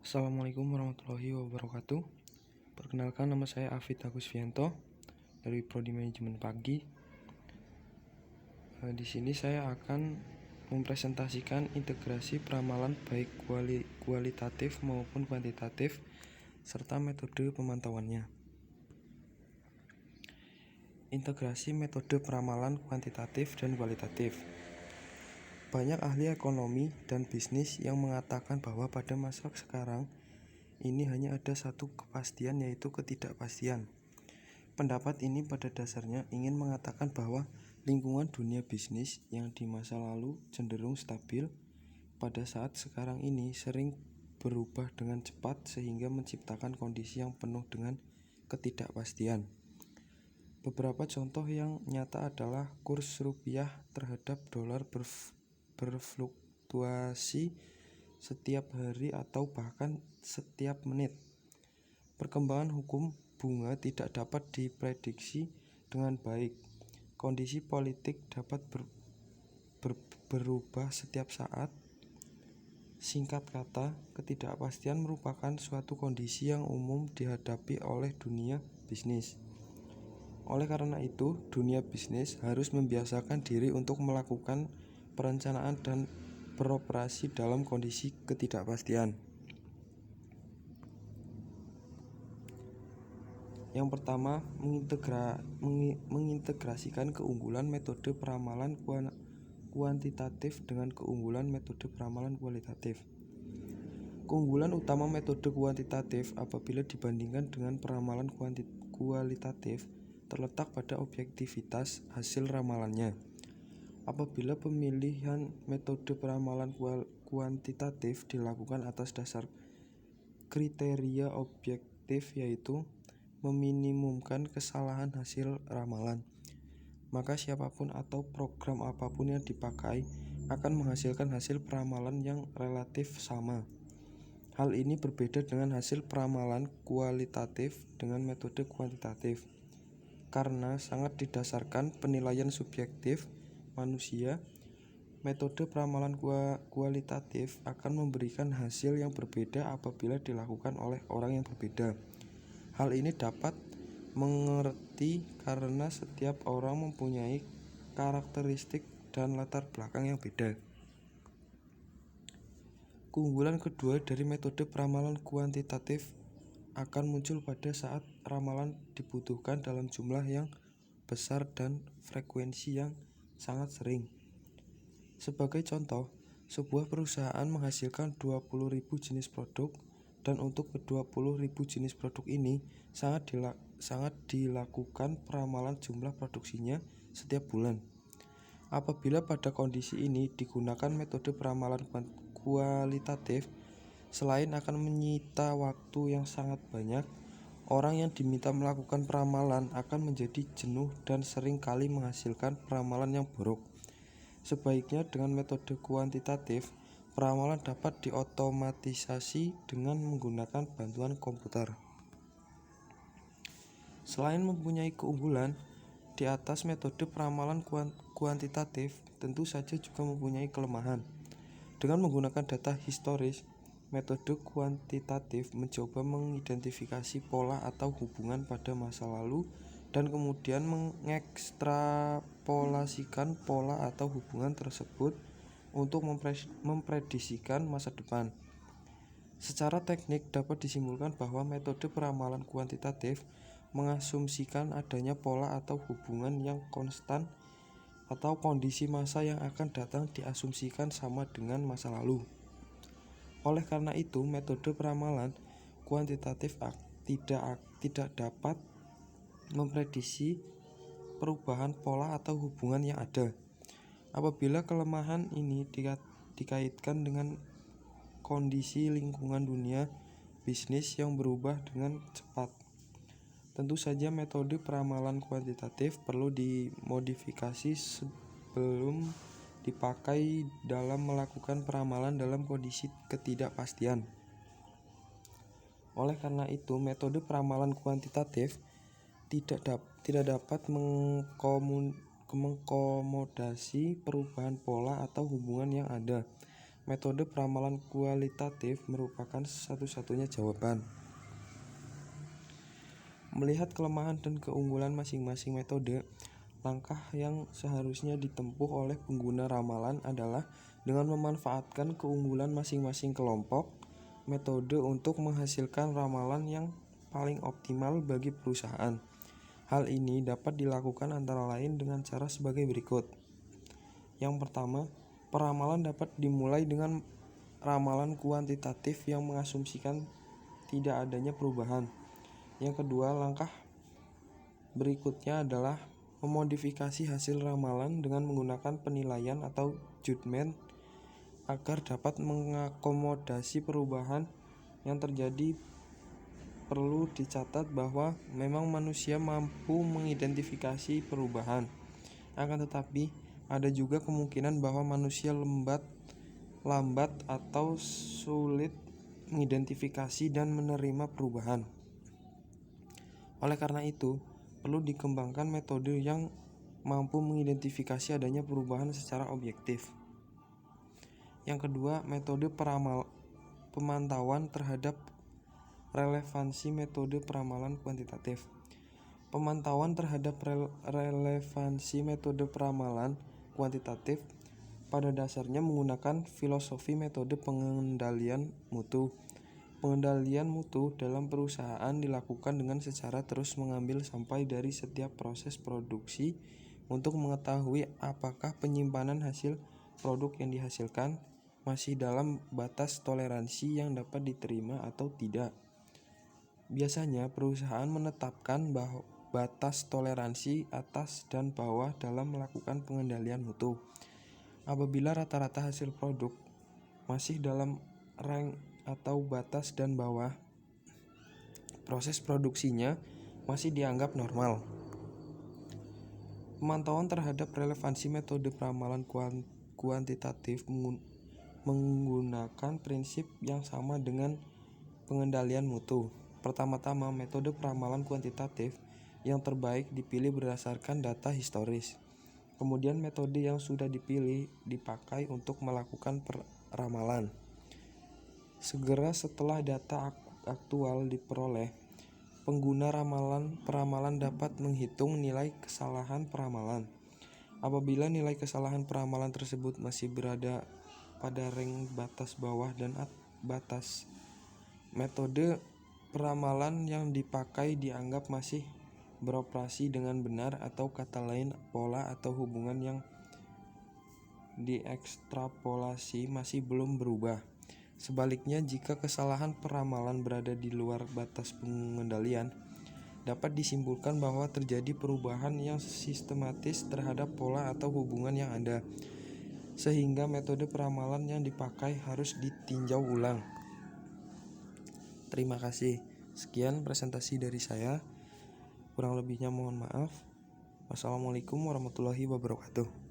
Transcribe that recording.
Assalamualaikum warahmatullahi wabarakatuh. Perkenalkan, nama saya Afid Agusvianto dari Prodi Manajemen Pagi. Di sini saya akan mempresentasikan integrasi peramalan baik kualitatif maupun kuantitatif serta metode pemantauannya. Integrasi metode peramalan kuantitatif dan kualitatif. Banyak ahli ekonomi dan bisnis yang mengatakan bahwa pada masa sekarang ini hanya ada satu kepastian, yaitu ketidakpastian. Pendapat ini pada dasarnya ingin mengatakan bahwa lingkungan dunia bisnis yang di masa lalu cenderung stabil, pada saat sekarang ini sering berubah dengan cepat sehingga menciptakan kondisi yang penuh dengan ketidakpastian. Beberapa contoh yang nyata adalah kurs rupiah terhadap dolar berfluktuasi setiap hari atau bahkan setiap menit. Perkembangan hukum bunga tidak dapat diprediksi dengan baik. Kondisi politik dapat berubah setiap saat. Singkat kata, ketidakpastian merupakan suatu kondisi yang umum dihadapi oleh dunia bisnis. Oleh karena itu, dunia bisnis harus membiasakan diri untuk melakukan perencanaan dan beroperasi dalam kondisi ketidakpastian. Yang pertama, mengintegrasikan keunggulan metode peramalan kuantitatif dengan keunggulan metode peramalan kualitatif. Keunggulan utama metode kuantitatif apabila dibandingkan dengan peramalan kualitatif terletak pada objektivitas hasil ramalannya. Apabila pemilihan metode peramalan kuantitatif dilakukan atas dasar kriteria objektif, yaitu meminimumkan kesalahan hasil ramalan, maka siapapun atau program apapun yang dipakai akan menghasilkan hasil peramalan yang relatif sama. Hal ini berbeda dengan hasil peramalan kualitatif dengan metode kuantitatif, karena sangat didasarkan penilaian subjektif manusia. Metode peramalan kualitatif akan memberikan hasil yang berbeda apabila dilakukan oleh orang yang berbeda. Hal ini dapat mengerti karena setiap orang mempunyai karakteristik dan latar belakang yang beda. Keunggulan kedua dari metode peramalan kuantitatif akan muncul pada saat ramalan dibutuhkan dalam jumlah yang besar dan frekuensi yang sangat sering. Sebagai contoh, sebuah perusahaan menghasilkan 20.000 jenis produk, dan untuk ke-20.000 jenis produk ini sangat dilakukan peramalan jumlah produksinya setiap bulan. Apabila pada kondisi ini digunakan metode peramalan kualitatif, selain akan menyita waktu yang sangat banyak, orang yang diminta melakukan peramalan akan menjadi jenuh dan sering kali menghasilkan peramalan yang buruk. Sebaiknya dengan metode kuantitatif, peramalan dapat diotomatisasi dengan menggunakan bantuan komputer. Selain mempunyai keunggulan di atas metode peramalan kuantitatif, tentu saja juga mempunyai kelemahan. Dengan menggunakan data historis, metode kuantitatif mencoba mengidentifikasi pola atau hubungan pada masa lalu dan kemudian mengekstrapolasikan pola atau hubungan tersebut untuk memprediksikan masa depan. Secara teknik dapat disimpulkan bahwa metode peramalan kuantitatif mengasumsikan adanya pola atau hubungan yang konstan atau kondisi masa yang akan datang diasumsikan sama dengan masa lalu. Oleh karena itu, metode peramalan kuantitatif tidak dapat memprediksi perubahan pola atau hubungan yang ada. Apabila kelemahan ini dikaitkan dengan kondisi lingkungan dunia bisnis yang berubah dengan cepat, tentu saja metode peramalan kuantitatif perlu dimodifikasi sebelum dipakai dalam melakukan peramalan dalam kondisi ketidakpastian. Oleh karena itu, metode peramalan kuantitatif tidak dapat mengakomodasi perubahan pola atau hubungan yang ada. metode peramalan kualitatif merupakan satu-satunya jawaban. Melihat kelemahan dan keunggulan masing-masing metode, langkah yang seharusnya ditempuh oleh pengguna ramalan adalah dengan memanfaatkan keunggulan masing-masing kelompok metode untuk menghasilkan ramalan yang paling optimal bagi perusahaan. Hal ini dapat dilakukan antara lain dengan cara sebagai berikut. Yang pertama, peramalan dapat dimulai dengan ramalan kuantitatif yang mengasumsikan tidak adanya perubahan. Yang kedua, langkah berikutnya adalah memodifikasi hasil ramalan dengan menggunakan penilaian atau judgment agar dapat mengakomodasi perubahan yang terjadi. Perlu dicatat bahwa memang manusia mampu mengidentifikasi perubahan. Akan tetapi, ada juga kemungkinan bahwa manusia lambat atau sulit mengidentifikasi dan menerima perubahan. Oleh karena itu, perlu dikembangkan metode yang mampu mengidentifikasi adanya perubahan secara objektif. Yang kedua, metode pemantauan terhadap relevansi metode peramalan kuantitatif. Pemantauan terhadap relevansi metode peramalan kuantitatif pada dasarnya menggunakan filosofi metode pengendalian mutu. Pengendalian mutu dalam perusahaan dilakukan dengan secara terus mengambil sampel dari setiap proses produksi untuk mengetahui apakah penyimpanan hasil produk yang dihasilkan masih dalam batas toleransi yang dapat diterima atau tidak. Biasanya perusahaan menetapkan batas toleransi atas dan bawah dalam melakukan pengendalian mutu. Apabila rata-rata hasil produk masih dalam rank atau batas dan bawah, proses produksinya masih dianggap normal. Pemantauan terhadap relevansi metode peramalan kuantitatif menggunakan prinsip yang sama dengan pengendalian mutu. Pertama-tama, metode peramalan kuantitatif yang terbaik dipilih berdasarkan data historis. Kemudian metode yang sudah dipilih dipakai untuk melakukan peramalan. Segera setelah data aktual diperoleh, pengguna peramalan dapat menghitung nilai kesalahan peramalan. Apabila nilai kesalahan peramalan tersebut masih berada pada rank batas bawah dan batas, metode peramalan yang dipakai dianggap masih beroperasi dengan benar, atau kata lain, pola atau hubungan yang diekstrapolasi masih belum berubah. Sebaliknya, jika kesalahan peramalan berada di luar batas pengendalian, dapat disimpulkan bahwa terjadi perubahan yang sistematis terhadap pola atau hubungan yang ada, sehingga metode peramalan yang dipakai harus ditinjau ulang. Terima kasih. Sekian presentasi dari saya. Kurang lebihnya mohon maaf. Wassalamualaikum warahmatullahi wabarakatuh.